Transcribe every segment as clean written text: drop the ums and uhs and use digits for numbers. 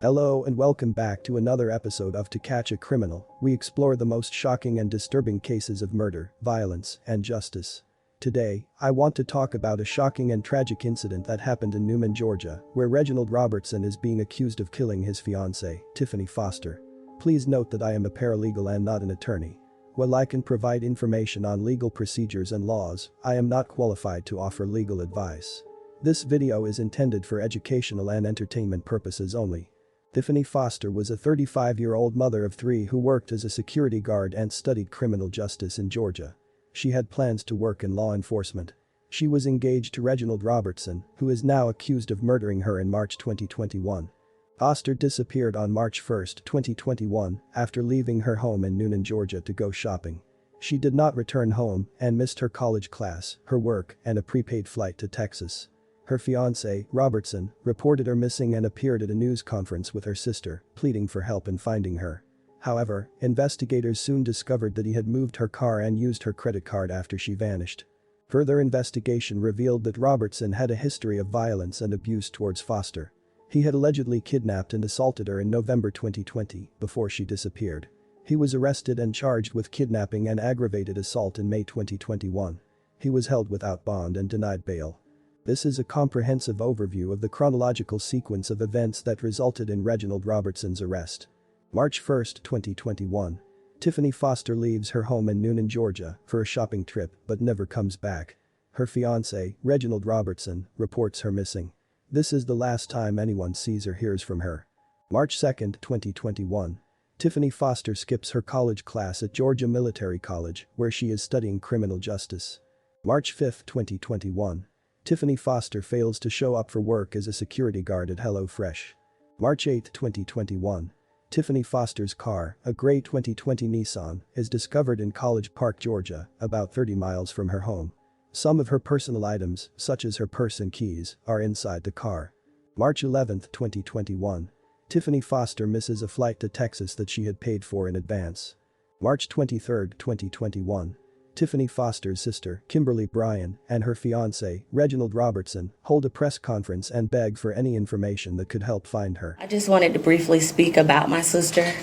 Hello and welcome back to another episode of To Catch a Criminal. We explore the most shocking and disturbing cases of murder, violence, and justice. Today, I want to talk about a shocking and tragic incident that happened in Newnan, Georgia, where Reginald Robertson is being accused of killing his fiancée, Tiffany Foster. Please note that I am a paralegal and not an attorney. While I can provide information on legal procedures and laws, I am not qualified to offer legal advice. This video is intended for educational and entertainment purposes only. Tiffany Foster was a 35-year-old mother of three who worked as a security guard and studied criminal justice in Georgia. She had plans to work in law enforcement. She was engaged to Reginald Robertson, who is now accused of murdering her in March 2021. Foster disappeared on March 1, 2021, after leaving her home in Newnan, Georgia to go shopping. She did not return home and missed her college class, her work, and a prepaid flight to Texas. Her fiancé, Robertson, reported her missing and appeared at a news conference with her sister, pleading for help in finding her. However, investigators soon discovered that he had moved her car and used her credit card after she vanished. Further investigation revealed that Robertson had a history of violence and abuse towards Foster. He had allegedly kidnapped and assaulted her in November 2020, before she disappeared. He was arrested and charged with kidnapping and aggravated assault in May 2021. He was held without bond and denied bail. This is a comprehensive overview of the chronological sequence of events that resulted in Reginald Robertson's arrest. March 1, 2021. Tiffany Foster leaves her home in Newnan, Georgia, for a shopping trip but never comes back. Her fiancé, Reginald Robertson, reports her missing. This is the last time anyone sees or hears from her. March 2, 2021. Tiffany Foster skips her college class at Georgia Military College, where she is studying criminal justice. March 5, 2021. Tiffany Foster fails to show up for work as a security guard at HelloFresh. March 8, 2021. Tiffany Foster's car, a gray 2020 Nissan, is discovered in College Park, Georgia, about 30 miles from her home. Some of her personal items, such as her purse and keys, are inside the car. March 11, 2021. Tiffany Foster misses a flight to Texas that she had paid for in advance. March 23, 2021. Tiffany Foster's sister, Kimberly Bryan, and her fiancé, Reginald Robertson, hold a press conference and beg for any information that could help find her. I just wanted to briefly speak about my sister.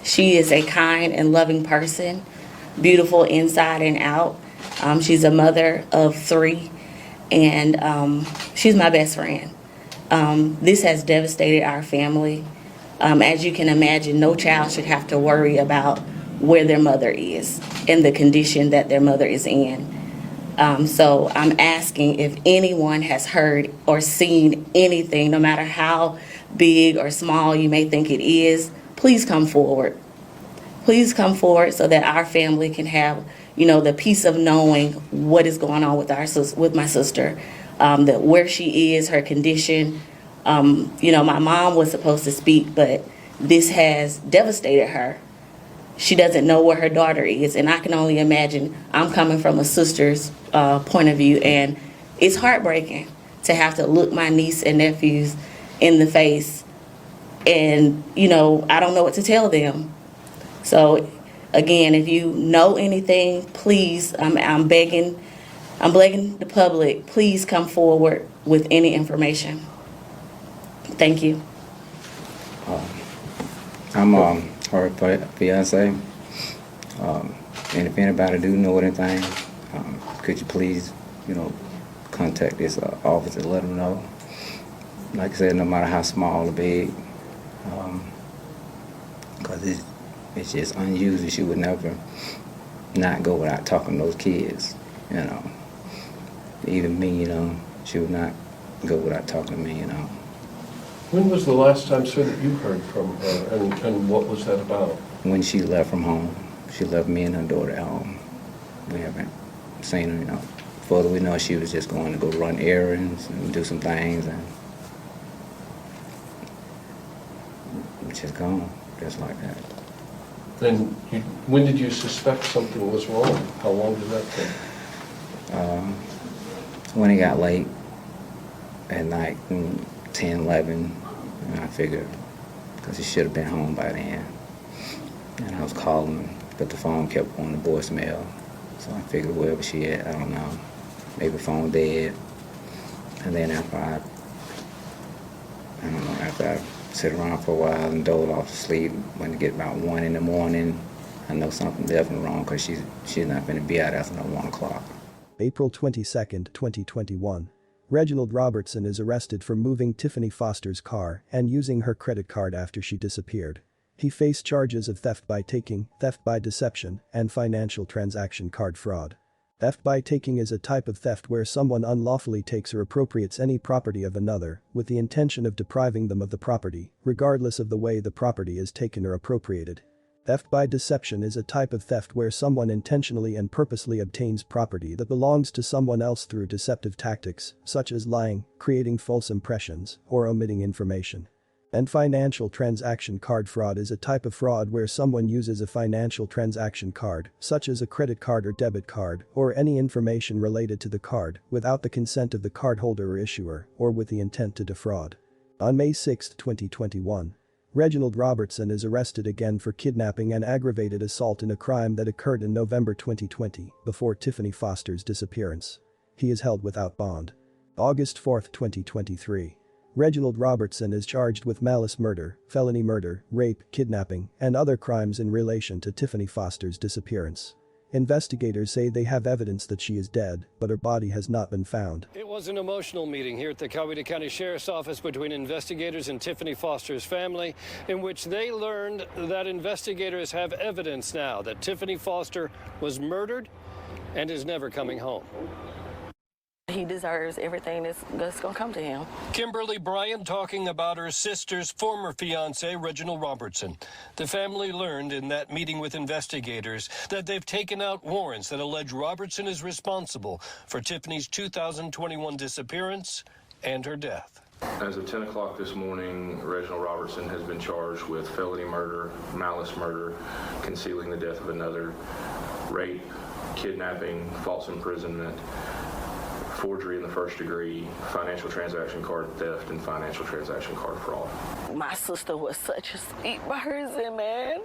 She is a kind and loving person, beautiful inside and out. She's a mother of three, and she's my best friend. This has devastated our family. As you can imagine, no child should have to worry about where their mother is and the condition that their mother is in. So I'm asking if anyone has heard or seen anything, no matter how big or small you may think it is, please come forward. Please come forward so that our family can have, the peace of knowing what is going on with my sister, that where she is, her condition. My mom was supposed to speak, but this has devastated her. She doesn't know where her daughter is, and I can only imagine. I'm coming from a sister's point of view, and it's heartbreaking to have to look my niece and nephews in the face, and I don't know what to tell them. So again, if you know anything, please, I'm begging the public, please come forward with any information. Thank you. I'm her fiance, and if anybody do know anything, could you please, contact this office and let them know. Like I said, no matter how small or big, because it's just unusual. She would never not go without talking to those kids, Even me, she would not go without talking to me, When was the last time, sir, that you heard from her, and what was that about? When she left from home. She left me and her daughter at home. We haven't seen her, Further we know, she was just going to go run errands and do some things, and just gone, just like that. Then, when did you suspect something was wrong? How long did that take? When it got late at night, 10, 11, and I figured, because he should have been home by then. And I was calling, but the phone kept on the voicemail. So I figured wherever she at, I don't know, maybe phone dead. And then after I sit around for a while and doze off to sleep. When it get about 1 in the morning, I know something definitely wrong because she's not going to be out after no 1 o'clock. April 22, 2021. Reginald Robertson is arrested for moving Tiffany Foster's car and using her credit card after she disappeared. He faced charges of theft by taking, theft by deception, and financial transaction card fraud. Theft by taking is a type of theft where someone unlawfully takes or appropriates any property of another with the intention of depriving them of the property, regardless of the way the property is taken or appropriated. Theft by deception is a type of theft where someone intentionally and purposely obtains property that belongs to someone else through deceptive tactics, such as lying, creating false impressions, or omitting information. And financial transaction card fraud is a type of fraud where someone uses a financial transaction card, such as a credit card or debit card, or any information related to the card, without the consent of the cardholder or issuer, or with the intent to defraud. On May 6, 2021. Reginald Robertson is arrested again for kidnapping and aggravated assault in a crime that occurred in November 2020, before Tiffany Foster's disappearance. He is held without bond. August 4, 2023. Reginald Robertson is charged with malice murder, felony murder, rape, kidnapping, and other crimes in relation to Tiffany Foster's disappearance. Investigators say they have evidence that she is dead, but her body has not been found. It was an emotional meeting here at the Coweta County Sheriff's Office between investigators and Tiffany Foster's family, in which they learned that investigators have evidence now that Tiffany Foster was murdered and is never coming home. He deserves everything that's going to come to him. Kimberly Bryant talking about her sister's former fiancé, Reginald Robertson. The family learned in that meeting with investigators that they've taken out warrants that allege Robertson is responsible for Tiffany's 2021 disappearance and her death. As of 10 o'clock this morning, Reginald Robertson has been charged with felony murder, malice murder, concealing the death of another, rape, kidnapping, false imprisonment, forgery in the first degree, financial transaction card theft, and financial transaction card fraud. My sister was such a sweet person, man.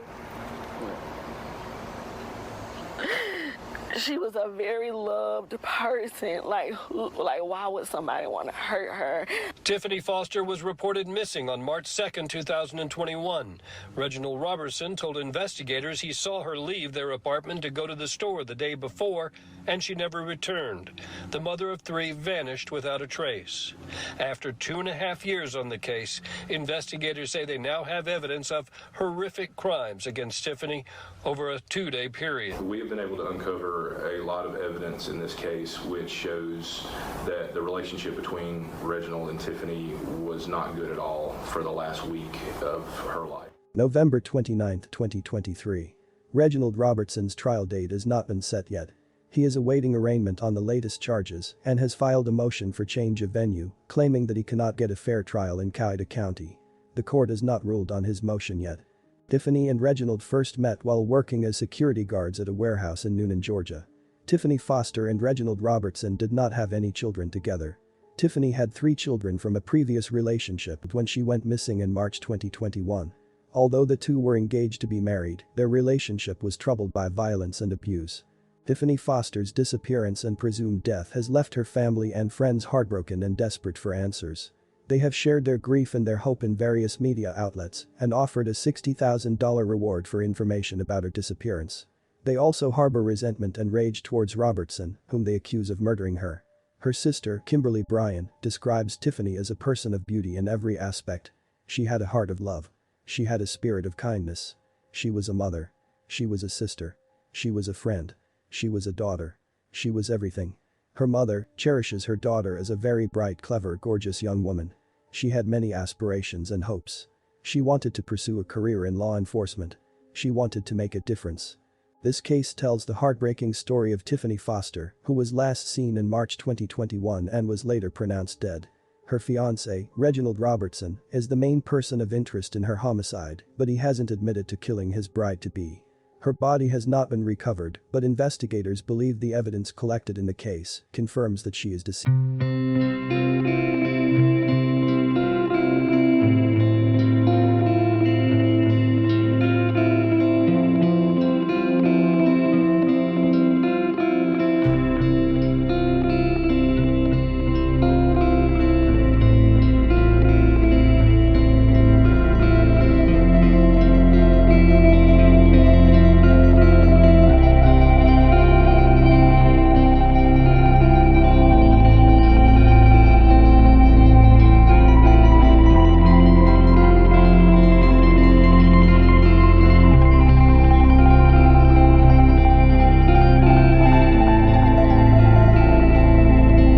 She was a very loved person. Like why would somebody want to hurt her? Tiffany Foster was reported missing on March 2nd, 2021. Reginald Robertson told investigators he saw her leave their apartment to go to the store the day before, and she never returned. The mother of three vanished without a trace. After 2.5 years on the case, investigators say they now have evidence of horrific crimes against Tiffany over a 2-day period. We have been able to uncover a lot of evidence in this case which shows that the relationship between Reginald and Tiffany was not good at all for the last week of her life. November 29, 2023. Reginald Robertson's trial date has not been set yet. He is awaiting arraignment on the latest charges and has filed a motion for change of venue, claiming that he cannot get a fair trial in Coweta County. The court has not ruled on his motion yet. Tiffany and Reginald first met while working as security guards at a warehouse in Newnan, Georgia. Tiffany Foster and Reginald Robertson did not have any children together. Tiffany had 3 children from a previous relationship when she went missing in March 2021. Although the two were engaged to be married, their relationship was troubled by violence and abuse. Tiffany Foster's disappearance and presumed death has left her family and friends heartbroken and desperate for answers. They have shared their grief and their hope in various media outlets and offered a $60,000 reward for information about her disappearance. They also harbor resentment and rage towards Robertson, whom they accuse of murdering her. Her sister, Kimberly Bryant, describes Tiffany as a person of beauty in every aspect. She had a heart of love. She had a spirit of kindness. She was a mother. She was a sister. She was a friend. She was a daughter. She was everything. Her mother cherishes her daughter as a very bright, clever, gorgeous young woman. She had many aspirations and hopes. She wanted to pursue a career in law enforcement. She wanted to make a difference. This case tells the heartbreaking story of Tiffany Foster, who was last seen in March 2021 and was later pronounced dead. Her fiancé, Reginald Robertson, is the main person of interest in her homicide, but he hasn't admitted to killing his bride-to-be. Her body has not been recovered, but investigators believe the evidence collected in the case confirms that she is deceased.